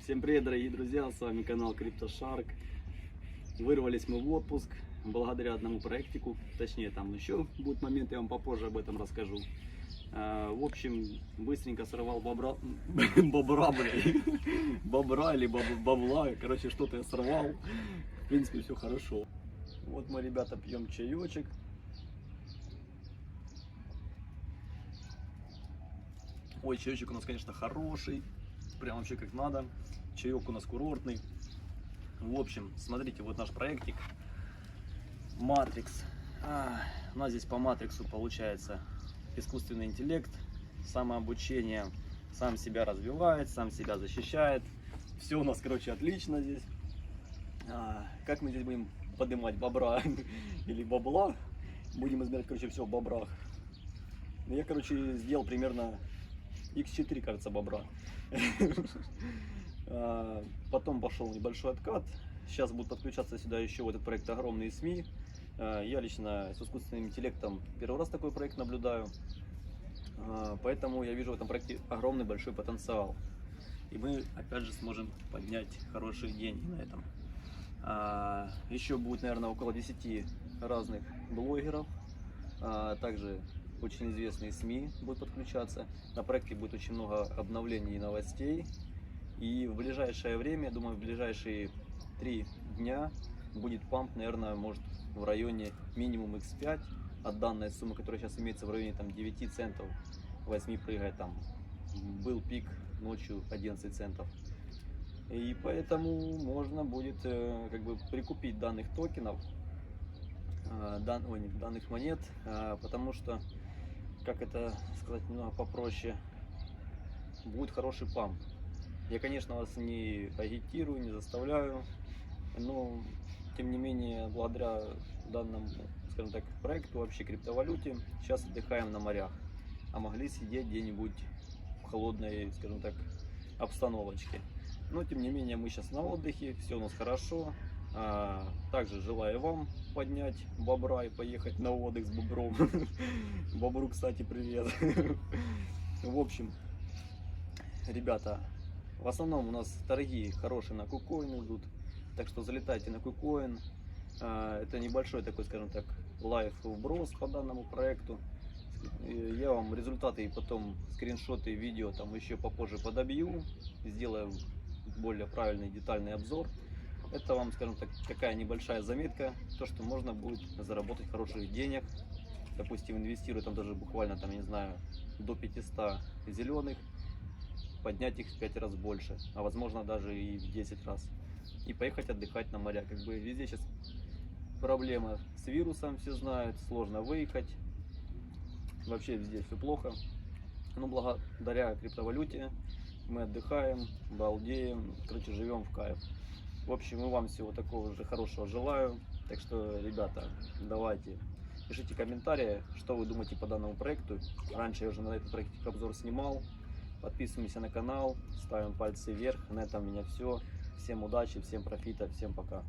Всем привет, дорогие друзья, с вами канал CryptoShark. Вырвались мы в отпуск благодаря одному проектику, точнее там еще будет момент, я вам попозже об этом расскажу. В общем, быстренько сорвал бобра или бабла, короче, что-то я сорвал. В принципе, все хорошо. Вот мы, ребята, пьем чаечек. Ой, чаечек у нас, конечно, хороший, прям вообще как надо. Чаек у нас курортный. В общем, смотрите, вот наш проектик Matrix. У нас здесь по Матриксу получается искусственный интеллект, самообучение, сам себя развивает, сам себя защищает. Все у нас, короче, отлично здесь. Как мы здесь будем поднимать бобра или бабла? Будем измерять, короче, все в бобрах. Я, короче, сделал примерно x4, кажется, бобра. Потом пошел небольшой откат. Сейчас будут подключаться сюда еще в этот проект огромные СМИ. Я лично с искусственным интеллектом первый раз такой проект наблюдаю. Поэтому я вижу в этом проекте огромный большой потенциал. И мы опять же сможем поднять хорошие деньги на этом. Еще будет, наверное, около 10 разных блогеров. Также очень известные СМИ будут подключаться. На проекте будет очень много обновлений и новостей. И в ближайшее время, я думаю, в ближайшие 3 дня будет памп, наверное, может в районе минимум x5 от данной суммы, которая сейчас имеется в районе там 9 центов, 8 прыгает там. Был пик ночью 11 центов. И поэтому можно будет как бы прикупить данных токенов, данных монет, потому что, как это сказать немного попроще, будет хороший памп. Я, конечно, вас не агитирую, не заставляю, но, тем не менее, благодаря данному, скажем так, проекту, вообще криптовалюте, сейчас отдыхаем на морях, а могли сидеть где-нибудь в холодной, скажем так, обстановочке. Но, тем не менее, мы сейчас на отдыхе, все у нас хорошо. Также желаю вам поднять бобра и поехать на отдых с бобром. Бобру, кстати, привет. В общем, ребята, в основном у нас торги хорошие на KuCoin идут, так что залетайте на KuCoin. Это небольшой такой, скажем так, лайв вброс по данному проекту. Я вам результаты и потом скриншоты, видео там еще попозже подобью, сделаю более правильный детальный обзор. Это вам, скажем так, такая небольшая заметка, то, что можно будет заработать хороших денег. Допустим, инвестируя там даже буквально, там, не знаю, до 500 зеленых, поднять их в 5 раз больше, а возможно даже и в 10 раз. И поехать отдыхать на моря. Как бы везде сейчас проблема с вирусом, все знают, сложно выехать. Вообще везде все плохо. Но благодаря криптовалюте мы отдыхаем, балдеем, короче, живем в кайф. В общем, и вам всего такого же хорошего желаю. Так что, ребята, давайте, пишите комментарии, что вы думаете по данному проекту. Раньше я уже на этот проект обзор снимал. Подписываемся на канал, ставим пальцы вверх. На этом у меня все. Всем удачи, всем профита, всем пока.